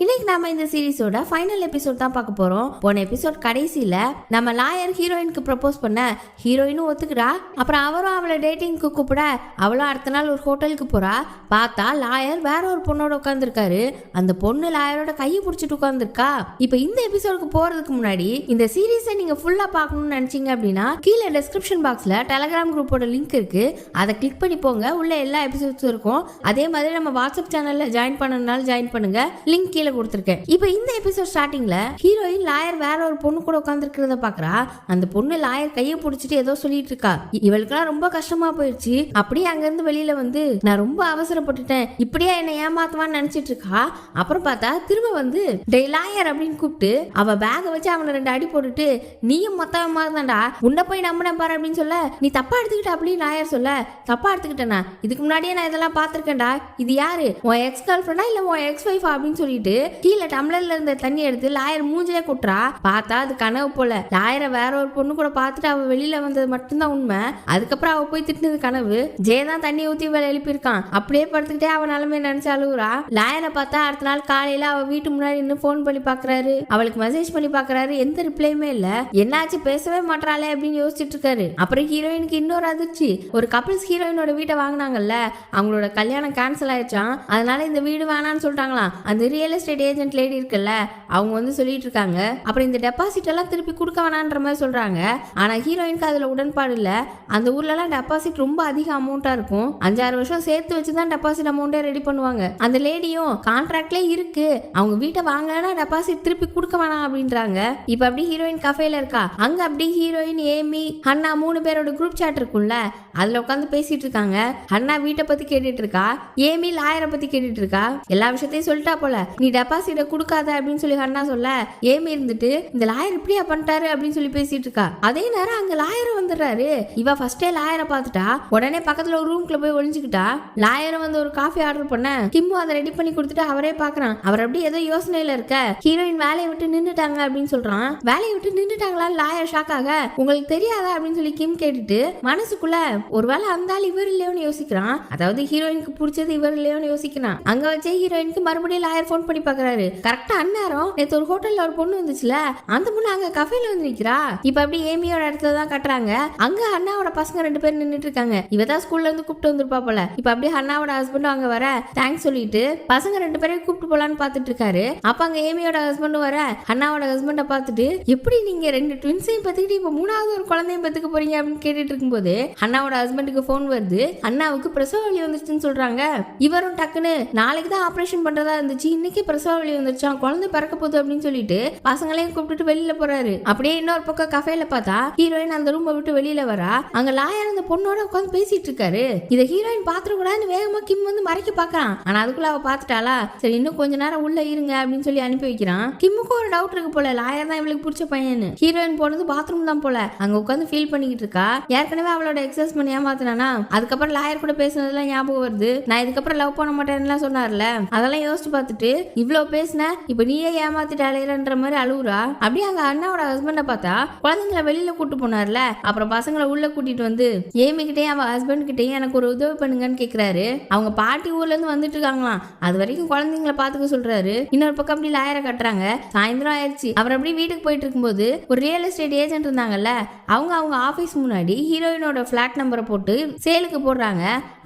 இன்னைக்கு நாம இந்த சீரிஸோட ஃபைனல் எபிசோட் தான் பார்க்க போறோம். போன எபிசோட் கடைசியில நம்ம லாயர் ஹீரோயினுக்கு ப்ரப்போஸ் பண்ண, ஹீரோயினும் ஒத்துக்கிறா. அப்புறம் அவரும் அவளை டேட்டிங்க்கு கூப்பிட, அவளும் அடுத்த நாள் ஒரு ஹோட்டலுக்கு போறா. பார்த்தா லாயர் வேற ஒரு பொண்ணோட உட்காந்துருக்காரு. அந்த பொண்ணு லாயரோட கையை பிடிச்சிட்டு உட்காந்துருக்கா. இப்ப இந்த எபிசோடுக்கு போறதுக்கு முன்னாடி இந்த சீரீஸை நீங்க ஃபுல்லா பார்க்கணும்னு நினைச்சீங்க அப்படின்னா கீழே டிஸ்கிரிப்ஷன் பாக்ஸ்ல டெலகிராம் குரூப்போட லிங்க் இருக்கு. அதை கிளிக் பண்ணி போங்க. உள்ள எல்லா எபிசோட்ஸும் இருக்கும். அதே மாதிரி நம்ம வாட்ஸ்அப் சேனல்ல ஜாயின் பண்ணனால ஜாயின் பண்ணுங்க. லிங்க் கீழே கொடுத்துருக்கேன். இப்போ இந்த எபிசோட் ஸ்டார்டிங்ல ஹீரோயின் லாயர் வேற ஒரு பொண்ணு கூட உட்காந்துருக்கிறத பாக்குறா. அந்த பொண்ணு லாயர் கையை பிடிச்சிட்டு ஏதோ சொல்லிட்டு இருக்கா. இவளுக்குலாம் ரொம்ப கஷ்டமா போயிடுச்சு. அப்படியே அங்க இருந்து வெளியில வந்து, நான் ரொம்ப அவசரப்பட்டுட்டேன், இப்படியா என்ன ஏமாத்துவான்னு நினைச்சிட்டு இருக்கா. அப்புறம் பார்த்தா திரும்ப வந்து டே லாயர் அப்படின்னு கூப்பிட்டு அவ பேக வச்சு அவனை 2 அடி போட்டுட்டு, நீயும் மொத்தமா தான்டா, உன்னை போய் நம்பினேன் பாரு அப்படின்னு சொல்ல, நீ தப்பா எடுத்துக்கிட்ட அப்படின்னு லாயர் சொல்ல, தப்பா எடுத்துக்கிட்டேனா, இதுக்கு முன்னாடியே நான் இதெல்லாம் பாத்திருக்கேன்டா, இது யாரு உன் எக்ஸ் கேர்ள் ஃப்ரெண்டா இல்ல உன் எக்ஸ் ஒய்ஃபா அப்படின்னு சொல்லிட்டு கீழே டம்ளர்ல இருந்த தண்ணி எடுத்து லாயர் மூஞ்சிலே குட்டுறா. பார்த்தா அது கனவு போல. லாயரை வேற ஒரு பொண்ணு கூட பார்த்துட்டு அவ வெளியில வந்தது மட்டும்தான் உண்மை. அதுக்கப்புறம் அவ போய் திட்டினது கனவு. ஜே தான் தண்ணி ஊத்தி வேலை எழுப்பியிருக்கான். அப்படியே படுத்துக்கிட்டே அவ நிலைமை நினைச்சு அழுகுறா. லாயரை பார்த்தா அடுத்த நாள் காலையில அவ வீட்டு முன்னாடி இன்னும் போன் பண்ணி பாக்குறாரு. அவளுக்கு மெசேஜ் பண்ணி பாக்குறாரு. எந்த ரிப்ளையுமே இல்ல. என்னாச்சு பேசவே மாட்டாளே அப்படின்னு யோசிச்சுட்டு இருக்காரு. அப்புறம் ஹீரோயினுக்கு இன்னொரு அதிர்ச்சி. ஒரு கப்பிள்ஸ் ஹீரோயினோட வீட்டை வாங்கினாங்கல்ல, அவங்களோட கல்யாணம் கேன்சல் ஆயிடுச்சான். அதனால இந்த வீடு வேணான்னு சொல்லிட்டாங்களாம். அந்த ரியல் எஸ்டேட் ஏஜென்ட் லேடி இருக்குல்ல, அவங்க வந்து சொல்லிட்டு இருக்காங்க. அப்புறம் இந்த டெபாசிட் எல்லாம் திருப்பி கொடுக்க வேணான்ற மாதிரி சொல்றாங்க. ஆனா ஹீரோயினுக்கு அதுல உடன்பாடு இல்ல. அந்த ஊர்ல எல்லாம் டெபாசிட் ரொம்ப அதிக அமௌண்டா இருக்கும். 5-6 வருஷம் சேர்த்து வச்சுதான் டெபாசிட் அமௌண்டே ரெடி பண்ணுவாங்க. அந்த லேடியும் கான்ட்ராக்ட்ல இருக்கு, அவங்க வீட்டை வாங்கினா டெபாசிட் திருப்பி கொடுக்க வேணாம் அப்படின்றாங்க. இப்ப அப்படி ஹீரோயின் கஃபேல இருக்கா. அங்க அப்படி ஹீரோயின், ஏமி, ஹன்னா 3 பேரோட குரூப் சாட் இருக்கும்ல, அதுல உட்காந்து பேசிட்டு இருக்காங்க. ஹன்னா வீட்டை பத்தி கேட்டுட்டு இருக்கா, ஏமி லாயரை பத்தி கேட்டுட்டு இருக்கா. எல்லா விஷயத்தையும் சொல்லிட்டா போல. நீ டெபாசிட்ட கொடுக்காத அப்படின்னு சொல்லி ஹன்னா சொல்ல, ஏமி இருந்துட்டு இந்த லாயர் இப்படியா பண்ணிட்டாரு அப்படின்னு சொல்லி பேசிட்டு இருக்கா. அதே நேரம் அங்க லாயரும் வந்துடுறாரு. இவ ஃபர்ஸ்டே லாயரை பார்த்துட்டா. உடனே பக்கத்துல ஒரு ரூம்குள்ள போய் ஒளிஞ்சுக்கிட்டா. லாயரும் வந்து ஒரு காஃபி ஆர்டர் பண்ண, கிம்மு அதை ரெடி பண்ணி கொடுத்துட்டு அவரே பாக்குறான். அவர் அப்படி ஏதோ யோசனையில இருக்க. ஹீரோயின் வேலையை விட்டு நின்னுட்டாங்க அப்படின்னு சொல்றான். வேலையை விட்டு நின்னுட்டாங்களா லாயர் ஷாக் ஆக, உங்களுக்கு தெரியாதா அப்படின்னு சொல்லி கிம் கேட்டுட்டு மனசுக்குள்ள ஒருவேளை அந்த ஆள் இவர் இல்லையோன்னு யோசிக்கிறான். அதாவது ஹீரோயினுக்கு பிடிச்சது இவர் இல்லையோன்னு யோசிக்கிறான். அங்க வச்சே ஹீரோயினுக்கு மறுபடியும் லாயர் போன் பண்ணி பாக்குறாரு. கரெக்டா அந்நேரம் நேத்து ஒரு ஹோட்டல்ல ஒரு பொண்ணு வந்துச்சுல, அந்த பொண்ணு அங்க கஃபேல வந்து நிக்கிறா. இப்ப அப்படி ஏமியோட இடத்துல தான் கட்டுறாங்க. அங்க அண்ணாவோட பசங்க 2 பேர் நின்னுட்டு இருக்காங்க. இவதான் ஸ்கூல்ல இருந்து கூப்பிட்டு வந்திருப்பா போல. இப்ப அப்படியே அண்ணாவோட ஹஸ்பண்டும் அங்க வர தேங்க்ஸ் சொல்லிட்டு பசங்க 2 பேரையும் கூப்பிட்டு போலான்னு பாத்துட்டு இருக்காரு. அப்ப அங்க ஏமியோட ஹஸ்பண்டும் வர அண்ணாவோட ஹஸ்பண்ட பாத்துட்டு, எப்படி நீங்க 2 ட்வின்ஸையும் பத்துக்கிட்டு இப்ப 3வது ஒரு குழந்தையும் பத்துக்க போறீங்க அப்படின்னு கேட்டுட்டு இருக்கும்போது அண்ணாவோட ஹஸ்பண்டுக்கு போன் வருது. அண்ணாவுக்கு பிரசவ வலி வந்துருச்சுன்னு சொல்றாங்க. இவரும் டக்குன்னு நாளைக்கு தான் ஆபரேஷன் பண்றதா இருந்துச்சு, இன்னைக்கு பிரசவ வலி வந்துருச்சான், குழந்தை பிறக்க போகுது அப்படின்னு சொல்லிட்டு பசங்களையும் கூப்பிட்டு வெளியில போறாரு. அப்படியே இன்னொரு பக்கம் கஃபேல பார்த்தா ஹீரோயின் அந்த ரூமை விட்டு வெளியில வரா. அங்க லாயர் அந்த பொண்ணோட உட்காந்து பேசிட்டு இருக்காரு. இத ஹீரோயின் பாத்துற கூடாதுன்னு வேகமா கிம் வந்து மறைக்க பாக்குறான். ஆனா அதுக்குள்ள அவ பாத்துட்டாளா, சரி இன்னும் கொஞ்ச நேரம் உள்ள இருங்க அப்படின்னு சொல்லி அனுப்பி வைக்கிறான். கிம்முக்கு ஒரு டவுட் இருக்கு போல, லாயர் தான் இவளுக்கு பிடிச்ச பையன். ஹீரோயின் போனது பாத்ரூம் தான் போல. அங்க உட்காந்து ஃபீல் பண்ணிக்கிட்டு இருக்கா. ஏற்கனவே அவளோட எக்ஸஸ் பண்ணி ஏமாத்தினானா, அதுக்கப்புறம் லாயர் கூட பேசுனதுலாம் ஞாபகம் வருது. நான் இதுக்கப்புறம் லவ் பண்ண மாட்டேன்னு சொன்னார்ல, அதெல்லாம் யோசிச்சு பார்த்துட்டு இவ்வளவு பேசின, இப்ப நீயே ஏமாத்திட்டாளேன்ற மாதிரி அழுவுறா. அப்படியே அங்க அண்ணாவோட ஹஸ்பண்ட பார்த்தா குழந்தைங்களை வெளியில கூட்டு போனார்ல, அப்புறம் பசங்களை உள்ள கூட்டிட்டு வந்து ஏமி கிட்டேயும் அவ ஹஸ்பண்ட் கிட்டேயும் எனக்கு ஒரு உதவி பண்ணுங்கன்னு கேக்குறாரு. அவங்க பாட்டி ஊர்ல இருந்து வந்துட்டு இருக்காங்களாம். அது வரைக்கும் குழந்தைங்களை பாத்துக்க சொல்றாரு. இன்னொரு பக்கம் அப்படி லாயரை கட்டுறாங்க. சாயந்தரம் ஆயிடுச்சு. அவர் அப்படி வீட்டுக்கு போயிட்டு இருக்கும்போது ஒரு ரியல் எஸ்டேட் ஏஜென்ட் இருந்தாங்கல்ல, அவங்க ஆபீஸ் முன்னாடி ஹீரோயினோட பிளாட் நம்பரை போட்டு சேலுக்கு போடுறாங்க.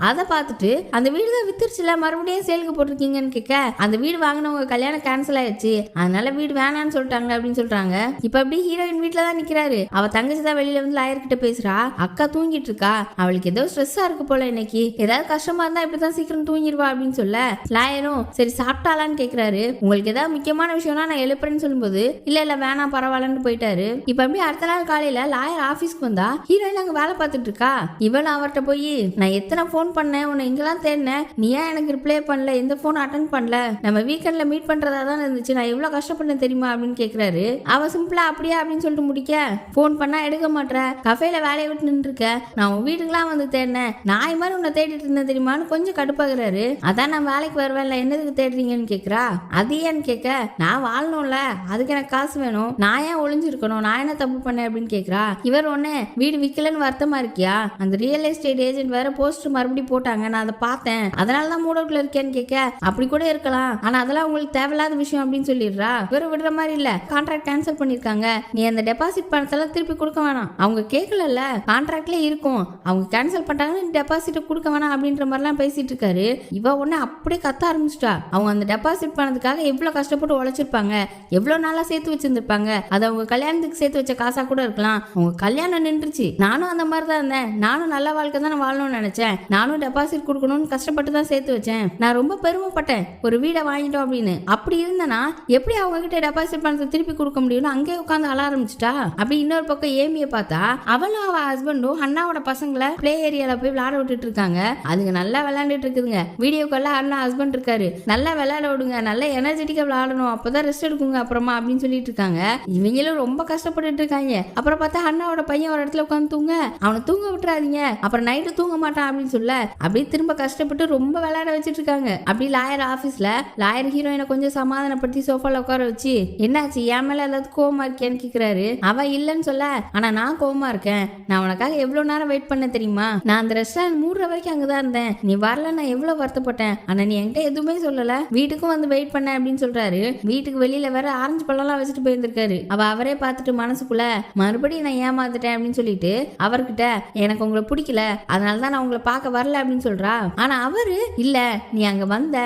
அதை பார்த்துட்டு அந்த வீடு தான் வித்துருச்சுல, மறுபடியும் சேலுக்கு போட்டிருக்கீங்கன்னு கேட்க, அந்த வீடு வாங்கினவங்க கல்யாணம் கேன்சல் ஆயிடுச்சு, அதனால வீடு வேணான்னு சொல்லிட்டாங்க அப்படின்னு சொல்றாங்க. இப்ப அப்படி ஹீரோயின் வீட்டுல தான் நிக்கிறாரு. அவ தங்கச்சி தான் வெளியில வந்து லாயர் கிட்ட பேசுறா. அக்கா தூங்கிட்டு இருக்கா, அவளுக்கு ஏதோ ஸ்ட்ரெஸ்ஸா இருக்கு போல, இன்னைக்கு ஏதாவது கஷ்டமா இருந்தா இப்படிதான் சீக்கிரம் தூங்கிடுவா அப்படின்னு சொல்ல, லாயரும் சரி சாப்பிட்டாலான்னு கேக்குறாரு. உங்களுக்கு ஏதாவது முக்கியமான விஷயம்னா நான் எழுப்புறேன்னு சொல்லும்போது இல்ல வேணாம் பரவாயில்லன்னு போயிட்டாரு. இப்ப அப்படி அடுத்த நாள் காலையில லாயர் ஆபீஸ்க்கு வந்தா ஹீரோயின் அங்க வேலை பார்த்துட்டு இருக்கா. இவன் அவர்கிட்ட போய், நான் எத்தனை போன் பண்ணேன், உன்னை இங்கெல்லாம் தேடினேன், நீ ஏன் எனக்கு ரிப்ளை பண்ணல, எந்த போன் அட்டன் பண்ணல, நம்ம வீக்கெண்ட்ல மீட் பண்றதா தான் இருந்துச்சு, நான் எவ்வளவு கஷ்டப்பட்டேன் தெரியுமா அப்படின்னு கேக்குறாரு. அவ சிம்பிளா அப்படியா அப்படின்னு சொல்லிட்டு முடிக்க, போன் பண்ணா எடுக்க மாட்டேற, கஃபேல வேலையை விட்டு நின்று இருக்க, நான் உன் வீட்டுக்குலாம் வந்து தேடினேன், நாய் மாதிரி உன்னை தேடிட்டு இருந்தேன் தெரியுமான்னு கொஞ்சம் கடுப்பாகிறாரு. அதான் நான் வேலைக்கு வருவேன்ல, என்னதுக்கு தேடுறீங்கன்னு கேக்குறா. அது ஏன்னு கேட்க, நான் வாழணும்ல, அதுக்கு எனக்கு காசு வேணும், நான் ஏன் ஒளிஞ்சிருக்கணும், நான் என்ன தப்பு பண்ணேன் அப்படின்னு கேக்குறா. இவர் ஒண்ணு வீடு விக்கலன்னு வருத்தமா இருக்கியா, அந்த ரியல் எஸ்டேட் ஏஜென்ட் வேற போஸ்ட் மறுபடியும் போட்டாங்க, நான் அதை பார்த்தேன், அதனாலதான் மூட் அவுட்ல இருக்கேன்னு கேட்க அப்படி கூட இருக்கலாம், ஆனா அதெல்லாம் உங்களுக்கு தேவையில்லாத விஷயம் அப்படின்னு சொல்லிடுறா. வெறும் விடுற மாதிரி இல்ல, கான்ட்ராக்ட் கேன்சல் பண்ணிருக்காங்க, நீ அந்த டெபாசிட் பணத்தெல்லாம் திருப்பி கொடுக்க வேணாம், அவங்க கேட்கல கான்ட்ராக்ட்ல இருக்கும், அவங்க கேன்சல் பண்ணிட்டாங்கன்னா டெபாசிட் கொடுக்க வேணாம் அப்படின்ற மாதிரிலாம் பேசிட்டு இருக்காரு. இவ உடனே அப்படியே கத்த ஆரம்பிச்சிட்டா. அவங்க அந்த டெபாசிட் பணத்துக்காக எவ்வளவு கஷ்டப்பட்டு உழைச்சிருப்பாங்க, எவ்வளவு நாளா சேர்த்து வச்சிருந்திருப்பாங்க, அது அவங்க கல்யாணத்துக்கு சேர்த்து வச்ச காசா கூட இருக்கலாம், அவங்க கல்யாணம் நின்றுச்சு, நானும் அந்த மாதிரி தான் இருந்தேன், நானும் நல்ல வாழ்க்கை தான் வாழணும்னு நினைச்சேன், நானும் டெபாசிட் கொடுக்கணும்னு கஷ்டப்பட்டு தான் சேர்த்து வச்சேன், நான் ரொம்ப பெருமைப்பட்டேன் ஒரு வீடை வாங்கிட்டோம் அப்படின்னு, அப்படி இருந்தனா எப்படி அவங்க கிட்ட டெபாசிட் பணத்தை திருப்பி கொடுக்க முடியும்னு அங்கே உட்காந்து அழ ஆரம்பிச்சிட்டா. அப்படி இன்னொரு பக்கம் ஏமியை பார்த்தா அவளும் அவ ஹஸ்பண்டும் அண்ணாவோட பசங்களை பிளே ஏரியால போய் விளையாட விட்டுட்டு இருக்காங்க. அதுங்க நல்லா விளையாண்டுட்டு இருக்குதுங்க. வீடியோ கால்ல அண்ணா ஹஸ்பண்ட் இருக்காரு, நல்லா விளையாட விடுங்க, நல்லா எனர்ஜெட்டிக்கா விளையாடணும், அப்பதான் ரெஸ்ட் எடுக்குங்க அப்புறமா அப்படின்னு சொல்லிட்டு இருக்காங்க. இவங்களும் ரொம்ப கஷ்டப்பட்டு இருக்காங்க. அப்புறம் பார்த்தா அண்ணாவோட பையன் ஒரு இடத்துல உட்காந்து தூங்க, அவனை தூங்க விட்டுறாதீங்க, அப்புறம் நைட்டு தூங்க மாட்டான் அப்படின்னு சொல்ல அப்படியே திரும்ப கஷ்டப்பட்டு ரொம்ப விளையாட வச்சுட்டு இருக்காங்க. அப்படி லாயர் ஆபீஸ்ல லாயர் ஹீரோயினை கொஞ்சம் சமாதானப்படுத்தி சோஃபால உட்கார வச்சு என்னாச்சு என் மேல ஏதாவது கோவமா இருக்கேன்னு கேக்குறாரு. அவ இல்லன்னு சொல்ல, ஆனா நான் கோவமா இருக்கேன், நான் உனக்காக எவ்வளவு நேரம் வெயிட் பண்ண தெரியுமா, நான் அந்த ரெஸ்டாரண்ட் மூடுற வரைக்கும் அங்கதான் இருந்தேன், நீ வரல நான் எவ்வளவு வருத்தப்பட்டேன், ஆனா நீ என்கிட்ட எதுவுமே சொல்லல, வீட்டுக்கும் வந்து வெயிட் பண்ண அப்படின்னு சொல்றாரு. வீட்டுக்கு வெளியில வேற ஆரஞ்சு பழம்லாம் வச்சுட்டு போயிருந்திருக்காரு. அவரே பார்த்துட்டு மனசுக்குள்ள மறுபடியும் நான் ஏமாத்துட்டேன் அப்படின்னு சொல்லிட்டு அவர்கிட்ட எனக்கு உங்களை பிடிக்கல, அதனாலதான் நான் உங்களை பார்க்க வரல அப்படின்னு சொல்றா. ஆனா அவரு இல்ல நீ அங்க வந்த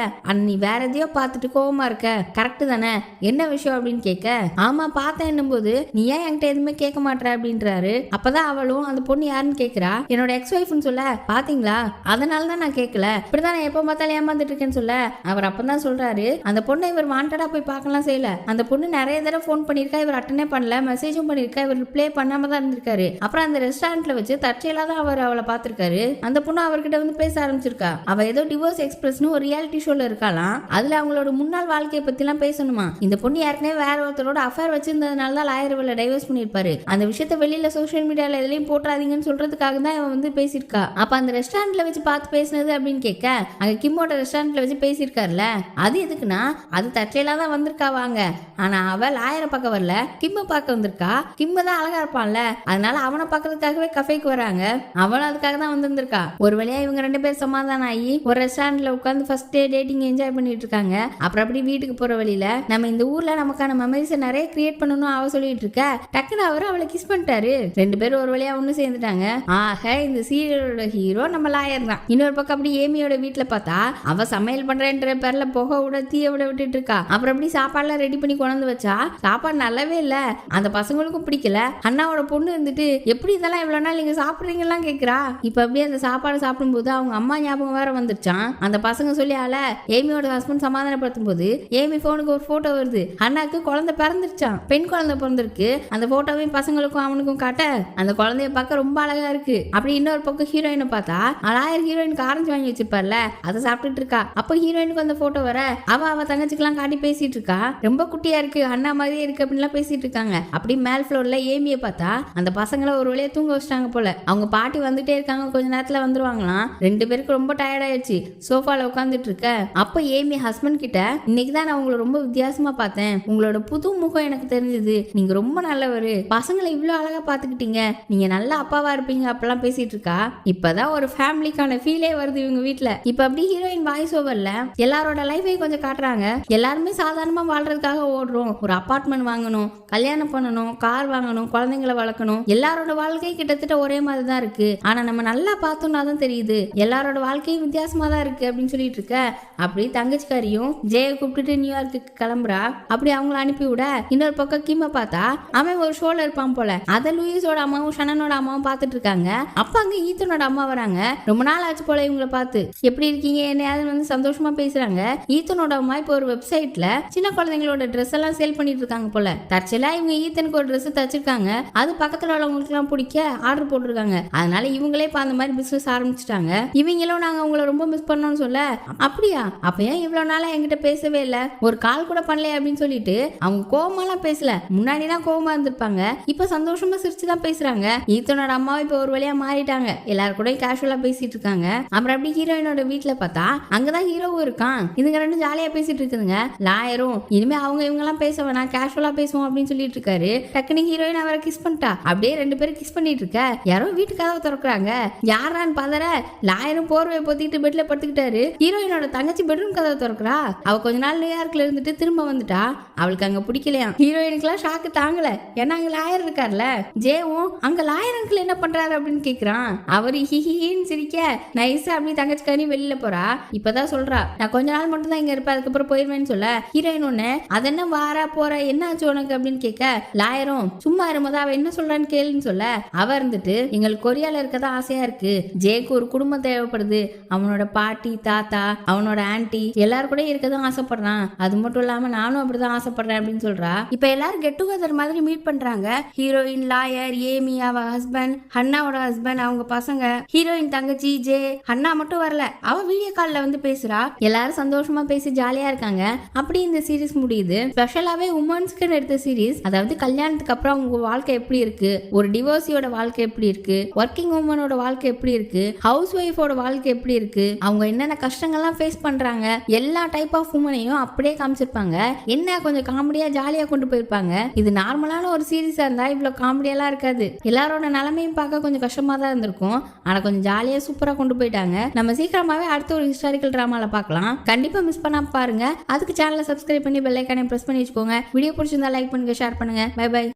நீ வேற எதையோ பார்த்துட்டு கோவமா இருக்க, கரெக்ட் தானே, என்ன விஷயம் அப்படின்னு கேட்க ஆமா பார்த்தேன் என்னும் போது நீ ஏன் என்கிட்ட எதுவுமே கேட்க மாட்டேற அப்படின்றாரு. அப்பதான் அவளும் அந்த பொண்ணு யாருன்னு கேட்கிறா. என்னோட எக்ஸ் ஒய்ஃப்னு சொல்ல, பாத்தீங்களா அதனாலதான் நான் கேட்கல, இப்படிதான் நான் எப்ப பார்த்தாலும் ஏமாந்துட்டு இருக்கேன்னு சொல்ல அவர் அப்பதான் சொல்றாரு அந்த பொண்ணை இவர் வாண்டடா போய் பார்க்கலாம் செய்யல, அந்த பொண்ணு நிறைய தடவை போன் பண்ணிருக்கா, இவர் அட்டனே பண்ணல, மெசேஜும் பண்ணிருக்கா, இவர் ரிப்ளை பண்ணாம தான் இருந்திருக்காரு. அப்புறம் அந்த ரெஸ்டாரண்ட்ல வச்சு தற்செயலா தான் அவர் அவளை பார்த்திருக்காரு. அந்த பொண்ணு அவர்கிட்ட வந்து பேச ஆரம்பிச்சிருக்கா. அவ ஏதோ டிவோர்ஸ் எக்ஸ்பிரஸ்னு ஒரு ரியாலிட்டி ஷோல இருக்கலாம், அதுல அவங்களோட முன்னாள் வாழ்க்கையை பத்தி எல்லாம் பேசணுமா. இந்த பொண்ணு ஏற்கனவே வேற ஒருத்தரோட அஃபேர் வச்சிருந்ததுனால தான் லாயர் இவளை டைவர்ஸ் பண்ணிருப்பாரு. அந்த விஷயத்த வெளியில சோசியல் மீடியால எதுலயும் போட்டுறாதீங்கன்னு சொல்றதுக்காக தான் இவன் வந்து பேசியிருக்கா. அப்ப அந்த ரெஸ்டாரண்ட்ல வச்சு பார்த்து பேசினது அப்படின்னு கேட்க அங்க கிம்மோட ரெஸ்டாரண்ட்ல வச்சு பேசியிருக்காருல, அது எதுக்குன்னா அது தற்செயலா தான் வந்திருக்கா வாங்க, ஆனா அவ லாயரை பார்க்க வரல, கிம்ம பார்க்க வந்திருக்கா, கிம்ம தான் அழகா இருப்பான்ல, அதனால அவனை பார்க்கறதுக்காகவே கஃபேக்கு வராங்க, அவளும் அதுக்காக தான் வந்திருந்திருக்கா. ஒரு வழியா இவங்க ரெண்டு பேர் சமாதானம் ஆகி ஒரு ரெஸ்டாரண்ட்ல உட்காந்து ஃபர்ஸ்ட் டே டேட்டிங் என்ஜாய் பண்ணிட்டு இருக்காங்க. அப்புறம் அப்படி வீட்டுக்கு போற வழியில நம்ம இந்த ஊர்ல நமக்கான மெமரிஸ் நிறைய கிரியேட் பண்ணணும் அவ சொல்லிட்டு இருக்க, டக்குனு அவளை கிஸ் பண்ணிட்டாரு. ரெண்டு பேரும் ஒரு வழியா ஒண்ணு சேர்ந்துட்டாங்க. ஆக இந்த சீரியலோட ஹீரோ நம்ம லாயர் தான். இன்னொரு பக்கம் அப்படி ஏமியோட வீட்டுல பார்த்தா அவ சமையல் பண்றேன்ற பேர்ல புகை விட தீய விட விட்டுட்டு இருக்கா. அப்புறம் அப்படி சாப்பாடுலாம் ரெடி பண்ணி கொண்டு வச்சா சாப்பாடு நல்லாவே இல்ல, அந்த பசங்களுக்கும் பிடிக்கல. அண்ணாவோட பொண்ணு இருந்துட்டு எப்படி இதெல்லாம் இவ்வளவு நாள் நீங்க சாப்பிடுறீங்கலாம் கேக்குறா. இப்ப அப்படியே அந்த சாப்பாடு சாப்பிடும்போது அவங்க அம்மா ஞாபகம் வேற வந்துருச்சான். அந்த பசங்க சொல்லி ஆல ஏமியோட ஹஸ்பண்ட் சமாதானப்படுத்தும் போது ஏமி போனுக்கு ஒரு போட்டோ வருது, அண்ணாக்கு குழந்தை பிறந்துருச்சான், பெண் குழந்தை பிறந்திருக்கு. அந்த போட்டோவையும் பசங்களுக்கும் அவனுக்கும் காட்ட அந்த குழந்தைய பார்க்க ரொம்ப அழகா இருக்கு. அப்படி இன்னொரு பக்கம் ஹீரோயினை பார்த்தா லாயர் ஹீரோயினுக்கு ஆரஞ்சு வாங்கி வச்சிருப்பார்ல, அதை சாப்பிட்டுட்டு இருக்கா. அப்ப ஹீரோயினுக்கு அந்த போட்டோ வர அவ தங்கச்சிக்கெல்லாம் காட்டி பேசிட்டு இருக்கா, ரொம்ப குட்டியா இருக்கு, அண்ணா மாதிரியே இருக்கு அப்படின்லாம் பேசிட்டு இருக்காங்க. அப்படி மேல் ஃப்ளோர்ல ஏமியை பார்த்தா அந்த பசங்களை ஒரு வழியா தூங்க வச்சிட்டாங்க போல. அவங்க பாட்டி வந்துட்டே இருக்காங்க, கொஞ்ச நேரத்துல வந்துருவாங்களாம். ரெண்டு பேருக்கு ரொம்ப டயர்ட் ஆயிடுச்சு, சோஃபால உட்காந்துட்டு இருக்க. அப்ப ஏமி ஹஸ்பண்ட் கிட்ட இன்னைக்கு தான் நான் உங்களை ரொம்ப வித்தியாசமா பார்த்தேன், உங்களோட புது முகம் எனக்கு தெரிஞ்சது, நீங்க ரொம்ப நல்லவரு, பசங்களை இவ்வளவு அழகா பாத்துக்கிட்டீங்க, நீங்க நல்ல அப்பாவா இருப்பீங்க அப்பெல்லாம் பேசிட்டு இருக்கா. இப்பதான் ஒரு ஃபேமிலிக்கான ஃபீலே வருது இவங்க வீட்டுல. இப்ப அப்படி ஹீரோயின் வாய்ஸ் ஓவர்ல எல்லாரோட லைஃபையும் கொஞ்சம் காட்டுறாங்க. எல்லாருமே சாதாரணமா வாழ்றதுக்காக ஓடுறோம், ஒரு அபார்ட்மெண்ட் வாங்கணும், கல்யாணம் பண்ணணும், கார் வாங்கணும், குழந்தைங்களை வளர்க்கணும், எல்லாரோட வாழ்க்கை கிட்டத்தட்ட ஒரே மாதிரி தான் இருக்கு. ஆனா நம்ம நல்லா பார்த்தோம்னா தான் தெரியுது எல்லாரோட வாழ்க்கையும் வித்தியாசமா தான் இருக்கு அப்படின்னு சொல்லிட்டு இருக்க. அப்படி தங்கச்சிக்காரியும் ஜெய கூப்பிட்டுட்டு நியூயார்க்கு கிளம்புறா. அப்படி அவங்கள அனுப்பி விட இன்னொரு பக்கம் கிம்ம பார்த்தா அவன் ஒரு ஷோல இருப்பான் போல. அத லூயிஸோட அம்மாவும் ஷனனோட அம்மாவும் பார்த்துட்டு இருக்காங்க. அப்ப அங்க ஈத்தனோட அம்மா வராங்க. ரொம்ப நாள் ஆச்சு போல இவங்களை பார்த்து, எப்படி இருக்கீங்க என்னையாவது வந்து சந்தோஷமா பேசுறாங்க. ஈத்தனோட அம்மா இப்போ ஒரு வெப்சைட்ல சின்ன குழந்தைங்களோட ட்ரெஸ் எல்லாம் சேல் பண்ணிட்டு இருக்காங்க போல. தற்செயலா இவங்க ஈத்தனுக்கு ஒரு ட்ரெஸ் தச்சிருக்காங்க, அது பக்கத்துல உள்ளவங்களுக்கு எல்லாம் பிடிக்க ஆர்டர் போட்டிருக்காங்க. அதனால இவங்களே இப்ப அந்த மாதிரி பிசினஸ் ஆரம்பிச்சுட்டாங்க. இவங்களும் நாங்க உங்களை ரொம்ப மிஸ் பண்ணோம்னு சொல்ல, அப்படியா அப்ப ஏன் இவ்வளவு நாளா என்கிட்ட பேசவே இல்ல, ஒரு கால் கூட பண்ணல அப்படின்னு சொல்லிட்டு அவங்க கோவமாலாம் பேசல. முன்னாடிதான் கோவமா இருந்திருப்பாங்க, இப்ப சந்தோஷமா சிரிச்சுதான் பேசுறாங்க. ஈத்தனோட அம்மாவும் இப்ப ஒரு வழியா மாறிட்டாங்க, எல்லாரும் கூட கேஷுவலா பேசிட்டு இருக்காங்க. அப்புறம் அப்படி ஹீரோயினோட வீட்டுல பார்த்தா அங்கதான் ஹீரோவும் இருக்கான். இதுங்க ரெண்டும் ஜாலியா பேசிட்டு இருக்குதுங்க. லாயரும் இனிமே அவங்க இவங்க எல்லாம் பேச வேணாம், கேஷுவலா பேசுவோம் அப்படின்னு சொல்லிட்டு இருக்காரு. டக்குனு ஹீரோயின் அவரை கிஸ் பண்ணிட்டா. அப்படியே ரெண்டு பேரும் கிஸ் பண்ணிட்டு இருக்க. யாரோ வீட்டுக்கார கதவை திறக்கிறாங்க. யாரான்னு பாதற லாயரும் போர்வை பொத்திட்டு பெட்ல படுத்துக்கிட்டாரு. ஹீரோயினோட தங்கச்சி பெட்ரூம் கதவை திறக்கிறா. அவ கொஞ்ச நாள் நியூயார்க்ல இருந்துட்டு திரும்ப வந்துட்டா. அவளுக்கு அங்க பிடிக்கலையா. ஹீரோயினுக்குலாம் ஷாக்கு தாங்கல. ஏன்னா அங்க லாயர் இருக்கார்ல. ஜேவும் அங்க லாயர் அங்கிள் என்ன பண்றாரு அப்படின்னு கேக்குறான். அவரு ஹிஹின்னு சிரிக்க நைஸா அப்படி தங்கச்சிக்காரி வெளியில போறா. இப்பதான் சொல்றா நான் கொஞ்ச நாள் மட்டும் தான் இங்க இருப்பேன், அதுக்கப்புறம் போயிருவேன்னு சொல்ல ஹீரோயின் ஒண்ணு அதென்ன வாரா போற என்ன ஆச்சு உனக்கு அப்படின்னு கேட்க லாயரும் சும்மா இருமதா அவ என்ன சொல்றான்னு கேளுன்னு சொல்ல அவ இருந்துட்டு எங்களுக்கு கொரியால இருக்கதான் ஆசையா இருக்கு. ஜேக்கு ஒரு குடும்பம் தேவைப்படுது. அவனோட பாட்டி தாத்தா அவனோட ஆன்டி எல்லாரும் கூட இருக்கதான் ஆசைப்படுறான். அது மட்டும் இல்லாம நானும் அப்படிதான் ஆசைப்படுறேன் அப்படின்னு சொல்றா. இப்ப எல்லாரும் கெட் டுகெதர் மாதிரி மீட் பண்றாங்க. ஹீரோயின், லாயர், ஏமி அவ ஹஸ்பண்ட், ஹன்னாவோட ஹஸ்பண்ட், அவங்க பசங்க, ஹீரோயின் தங்கச்சி ஜே. ஹன்னா மட்டும் வரல. அவ வீடியோ கால்ல வந்து பேசுறா. எல்லாரும் சந்தோஷமா பேசி ஜாலியா இருக்காங்க. அப்படி இந்த சீரிஸ் முடியுது. ஸ்பெஷலாவே உமன்ஸ்க்கு எடுத்த சீரிஸ். அதாவது கல்யாணத்துக்கு அப்புறம் அவங்க வாழ்க்கை எப்படி இருக்கு, ஒரு டிவோர்ஸியோட வாழ்க்கை எப்படி இருக்கு, ஒர்க்கிங் உமனோட வாழ்க்கை எப்படி இருக்கு, ஹவுஸ் ஒய்ஃபோட வாழ்க்கை எப்படி இருக்கு, அவங்க என்னென்ன கஷ்டங்கள்லாம் ஃபேஸ் பண்றாங்க, எல்லா டைப் ஆஃப் உமனையும் அப்படியே காமிச்சிருப்பாங்க. என்ன கொஞ்சம் காமெடியா ஜாலியா கொண்டு போயிருப்பாங்க. இது நார்மலான ஒரு சீரிஸா இருந்தா இவ்வளவு காமெடியெல்லாம் இருக்காது. எல்லாரோட நிலைமையும் பார்க்க கொஞ்சம் கஷ்டமா தான் இருந்திருக்கும். ஆனா கொஞ்சம் ஜாலியா சூப்பரா கொண்டு போயிட்டாங்க. நம்ம சீக்கிரமாவே அடுத்த ஒரு ஹிஸ்டாரிக்கல் டிராமால பார்க்கலாம். கண்டிப்பா மிஸ் பண்ணாம பாருங்க. அதுக்கு சேனலை சப்ஸ்கிரைப் பண்ணி பெல் ஐகானை பிரஸ் பண்ணி வச்சுக்கோங்க. வீடியோ பிடிச்சிருந்தா லைக் பண்ணுங்க, ஷேர் பண்ணுங்க. Bye by.